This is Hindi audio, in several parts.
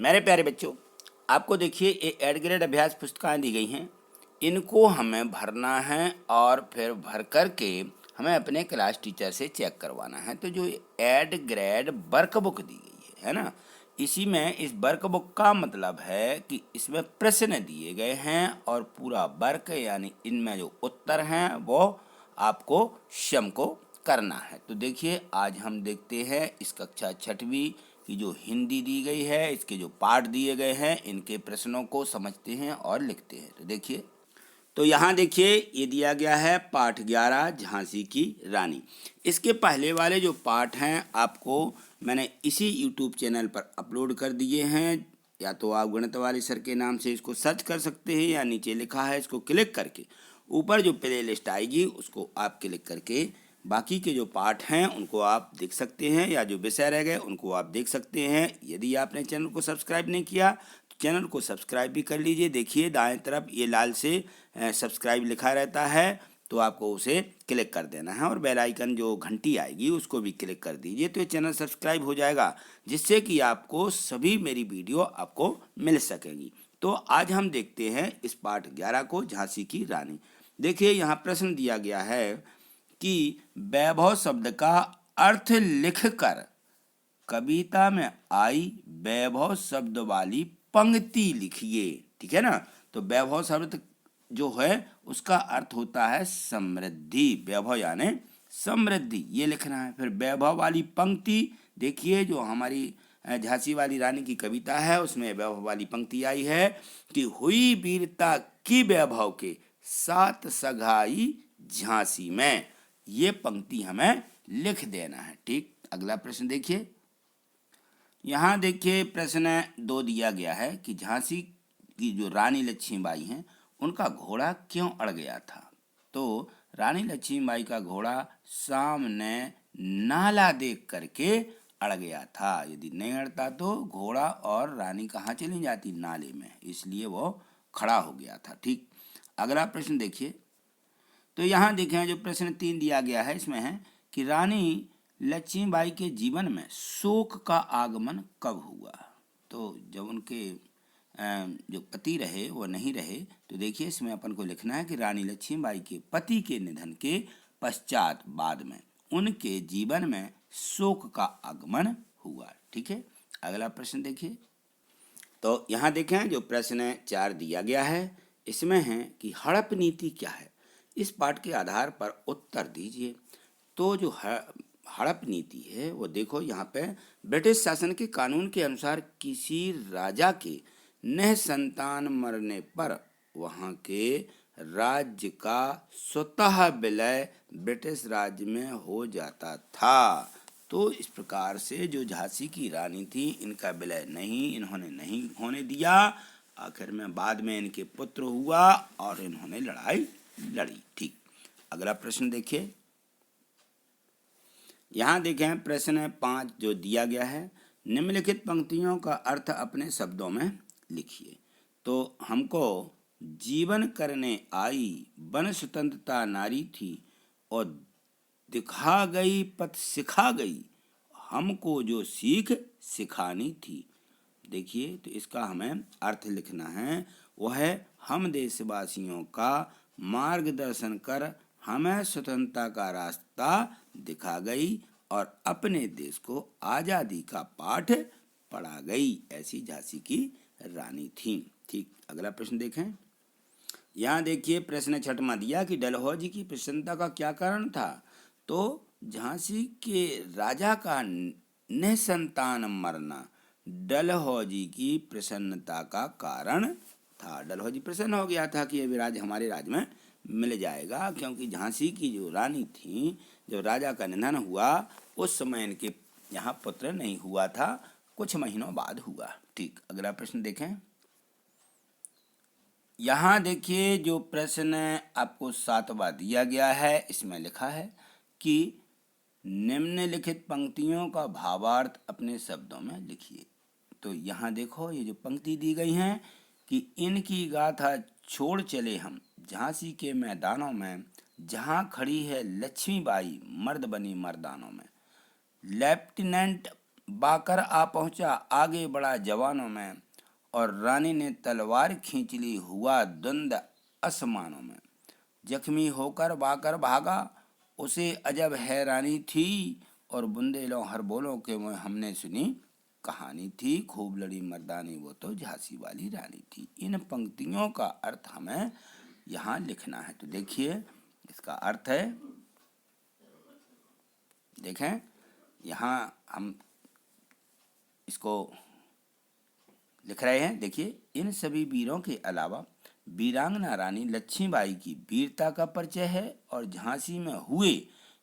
मेरे प्यारे बच्चों, आपको देखिए ये एड ग्रेड अभ्यास पुस्तकें दी गई हैं। इनको हमें भरना है और फिर भर कर के हमें अपने क्लास टीचर से चेक करवाना है। तो जो एड ग्रेड वर्क बुक दी गई है ना, इसी में इस वर्क बुक का मतलब है कि इसमें प्रश्न दिए गए हैं और पूरा वर्क यानी इनमें जो उत्तर हैं वो आपको स्वयं को करना है। तो देखिए आज हम देखते हैं इस कक्षा छठवीं की जो हिंदी दी गई है, इसके जो पाठ दिए गए हैं, इनके प्रश्नों को समझते हैं और लिखते हैं। तो देखिए, तो यहाँ देखिए ये दिया गया है पाठ 11 झांसी की रानी। इसके पहले वाले जो पाठ हैं आपको मैंने इसी यूट्यूब चैनल पर अपलोड कर दिए हैं। या तो आप गणित वाले सर के नाम से इसको सर्च कर सकते हैं या नीचे लिखा है इसको क्लिक करके ऊपर जो प्ले लिस्ट आएगी उसको आप क्लिक करके बाकी के जो पाठ हैं उनको आप देख सकते हैं या जो विषय रह गए उनको आप देख सकते हैं। यदि आपने चैनल को सब्सक्राइब नहीं किया तो चैनल को सब्सक्राइब भी कर लीजिए। देखिए दाएं तरफ ये लाल से सब्सक्राइब लिखा रहता है, तो आपको उसे क्लिक कर देना है और बेल आइकन जो घंटी आएगी उसको भी क्लिक कर दीजिए, तो ये चैनल सब्सक्राइब हो जाएगा, जिससे कि आपको सभी मेरी वीडियो आपको मिल सकेंगी। तो आज हम देखते हैं इस पाठ 11 को, झांसी की रानी। देखिए यहाँ प्रश्न दिया गया है कि वैभव शब्द का अर्थ लिखकर कविता में आई वैभव शब्द वाली पंक्ति लिखिए। ठीक है ना। तो वैभव शब्द जो है उसका अर्थ होता है समृद्धि। वैभव यानी समृद्धि, ये लिखना है। फिर वैभव वाली पंक्ति, देखिए जो हमारी झांसी वाली रानी की कविता है उसमें वैभव वाली पंक्ति आई है कि हुई वीरता की वैभव के साथ सगाई झांसी में। ये पंक्ति हमें लिख देना है। ठीक, अगला प्रश्न देखिए। यहाँ देखिए प्रश्न 2 दिया गया है कि झांसी की जो रानी लक्ष्मीबाई हैं उनका घोड़ा क्यों अड़ गया था। तो रानी लक्ष्मीबाई का घोड़ा सामने नाला देख करके अड़ गया था। यदि नहीं अड़ता तो घोड़ा और रानी कहाँ चली जाती, नाले में, इसलिए वो खड़ा हो गया था। ठीक, अगला प्रश्न देखिए। तो यहाँ देखें जो प्रश्न 3 दिया गया है इसमें है कि रानी लक्ष्मीबाई के जीवन में शोक का आगमन कब हुआ। तो जब उनके जो पति रहे वो नहीं रहे, तो देखिए इसमें अपन को लिखना है कि रानी लक्ष्मीबाई के पति के निधन के पश्चात बाद में उनके जीवन में शोक का आगमन हुआ। ठीक है, अगला प्रश्न देखिए। तो यहाँ देखें जो प्रश्न 4 दिया गया है इसमें है कि हड़प नीति क्या है। इस पाठ के आधार पर उत्तर दीजिए। तो जो हड़प नीति है वो देखो यहाँ पे ब्रिटिश शासन के कानून के अनुसार किसी राजा के निसंतान मरने पर वहाँ के राज्य का स्वतः विलय ब्रिटिश राज्य में हो जाता था। तो इस प्रकार से जो झांसी की रानी थी इनका विलय इन्होंने नहीं होने दिया। आखिर में बाद में इनके पुत्र हुआ और इन्होंने लड़ाई लड़ी। ठीक, अगला प्रश्न देखिए। यहाँ देखें प्रश्न 5 जो दिया गया है, निम्नलिखित पंक्तियों का अर्थ अपने शब्दों में लिखिए। तो हमको जीवन करने आई वन स्वतंत्रता नारी थी और दिखा गई पथ सिखा गई हमको जो सीख सिखानी थी। देखिए तो इसका हमें अर्थ लिखना है, वह है हम देशवासियों का मार्गदर्शन कर हमें स्वतंत्रता का रास्ता दिखा गई और अपने देश को आज़ादी का पाठ पढ़ा गई। ऐसी झांसी की रानी थी। ठीक, अगला प्रश्न देखें। यहाँ देखिए प्रश्न 6वां दिया कि डलहौजी की प्रसन्नता का क्या कारण था। तो झांसी के राजा का निसंतान मरना डलहौजी की प्रसन्नता का कारण था। डलहौजी प्रसन्न हो गया था कि ये राज हमारे राज्य में मिल जाएगा, क्योंकि झांसी की जो रानी थी जब राजा का निधन हुआ उस समय इनके यहाँ पुत्र नहीं हुआ था, कुछ महीनों बाद हुआ। ठीक, अगला प्रश्न देखें। यहाँ देखिए जो प्रश्न आपको 7वां दिया गया है इसमें लिखा है कि निम्नलिखित पंक्तियों का भावार्थ अपने शब्दों में लिखिए। तो यहाँ देखो ये जो पंक्ति दी गई हैं कि इनकी गाथा छोड़ चले हम झांसी के मैदानों में, जहाँ खड़ी है लक्ष्मीबाई मर्द बनी मर्दानों में। लेफ्टिनेंट बाकर आ पहुंचा, आगे बढ़ा जवानों में, और रानी ने तलवार खींच ली, हुआ द्वंद आसमानों में। जख्मी होकर बाकर भागा, उसे अजब हैरानी थी, और बुंदेलों हर बोलों के मुँह हमने सुनी कहानी थी। खूब लड़ी मर्दानी वो तो झांसी वाली रानी थी। इन पंक्तियों का अर्थ हमें यहाँ लिखना है। तो देखिए इसका अर्थ है, देखें यहाँ हम इसको लिख रहे हैं। देखिए, इन सभी वीरों के अलावा वीरांगना रानी लक्ष्मीबाई की वीरता का परिचय है, और झांसी में हुए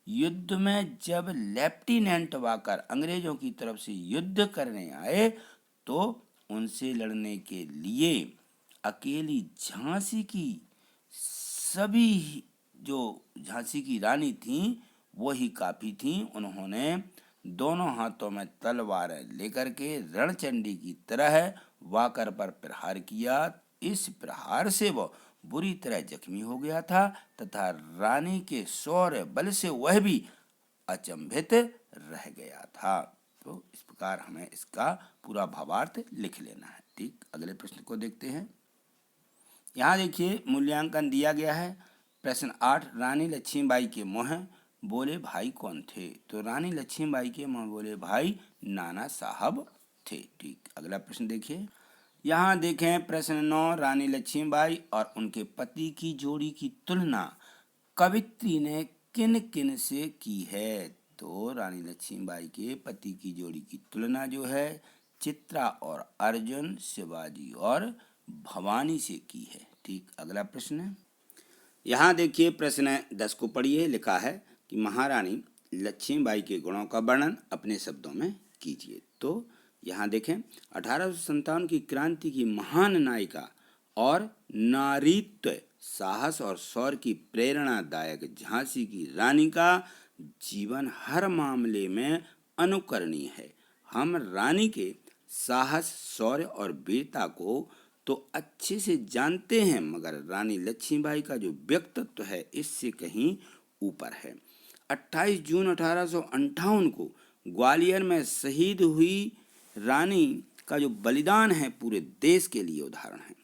युद्ध में जब लेफ्टिनेंट वाकर अंग्रेजों की तरफ से युद्ध करने आए तो उनसे लड़ने के लिए अकेली झांसी की सभी जो झांसी की रानी थी वही काफी थी। उन्होंने दोनों हाथों में तलवारें लेकर के रणचंडी की तरह वाकर पर प्रहार किया। इस प्रहार से वह बुरी तरह जख्मी हो गया था तथा रानी के शौर्य बल से वह भी अचंभित रह गया था। तो इस प्रकार हमें इसका पूरा भावार्थ लिख लेना है। ठीक, अगले प्रश्न को देखते हैं। यहाँ देखिए मूल्यांकन दिया गया है। प्रश्न 8, रानी लक्ष्मीबाई के मुँह बोले भाई कौन थे? तो रानी लक्ष्मीबाई के मुँह बोले भाई नाना साहब थे। ठीक, अगला प्रश्न देखिए। यहाँ देखें प्रश्न 9, रानी लक्ष्मीबाई और उनके पति की जोड़ी की तुलना कवित्री ने किन किन से की है? तो रानी लक्ष्मीबाई के पति की जोड़ी की तुलना जो है चित्रा और अर्जुन, शिवाजी और भवानी से की है। ठीक, अगला प्रश्न यहाँ देखिए प्रश्न 10 को पढ़िए। लिखा है कि महारानी लक्ष्मीबाई के गुणों का वर्णन अपने शब्दों में कीजिए। तो यहाँ देखें 1857 की क्रांति की महान नायिका और नारीत्व, साहस और शौर्य की प्रेरणादायक झांसी की रानी का जीवन हर मामले में अनुकरणीय है। हम रानी के साहस, शौर्य और वीरता को तो अच्छे से जानते हैं, मगर रानी लक्ष्मीबाई का जो व्यक्तित्व है इससे कहीं ऊपर है। 28 जून 1858 को ग्वालियर में शहीद हुई रानी का जो बलिदान है पूरे देश के लिए उदाहरण है।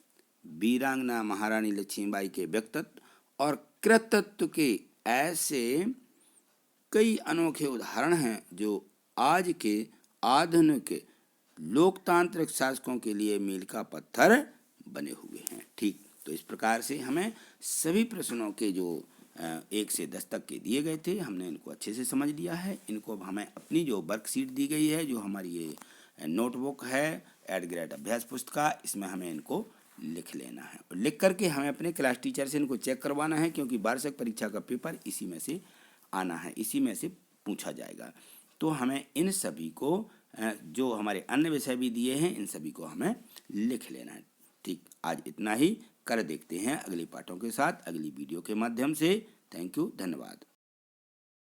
वीरांगना महारानी लक्ष्मीबाई के व्यक्तित्व और कृतित्व के ऐसे कई अनोखे उदाहरण हैं जो आज के आधुनिक लोकतांत्रिक शासकों के लिए मील का पत्थर बने हुए हैं। ठीक, तो इस प्रकार से हमें सभी प्रश्नों के जो 1 से 10 तक के दिए गए थे हमने इनको अच्छे से समझ लिया है। इनको अब हमें अपनी जो वर्कशीट दी गई है, जो हमारी ये नोटबुक है एड ग्रेड अभ्यास पुस्तिका, इसमें हमें इनको लिख लेना है और लिख करके हमें अपने क्लास टीचर से इनको चेक करवाना है, क्योंकि वार्षिक परीक्षा का पेपर इसी में से आना है, इसी में से पूछा जाएगा। तो हमें इन सभी को जो हमारे अन्य विषय भी दिए हैं इन सभी को हमें लिख लेना है। ठीक, आज इतना ही। कर देखते हैं अगले पाठों के साथ अगली वीडियो के माध्यम से। थैंक यू, धन्यवाद।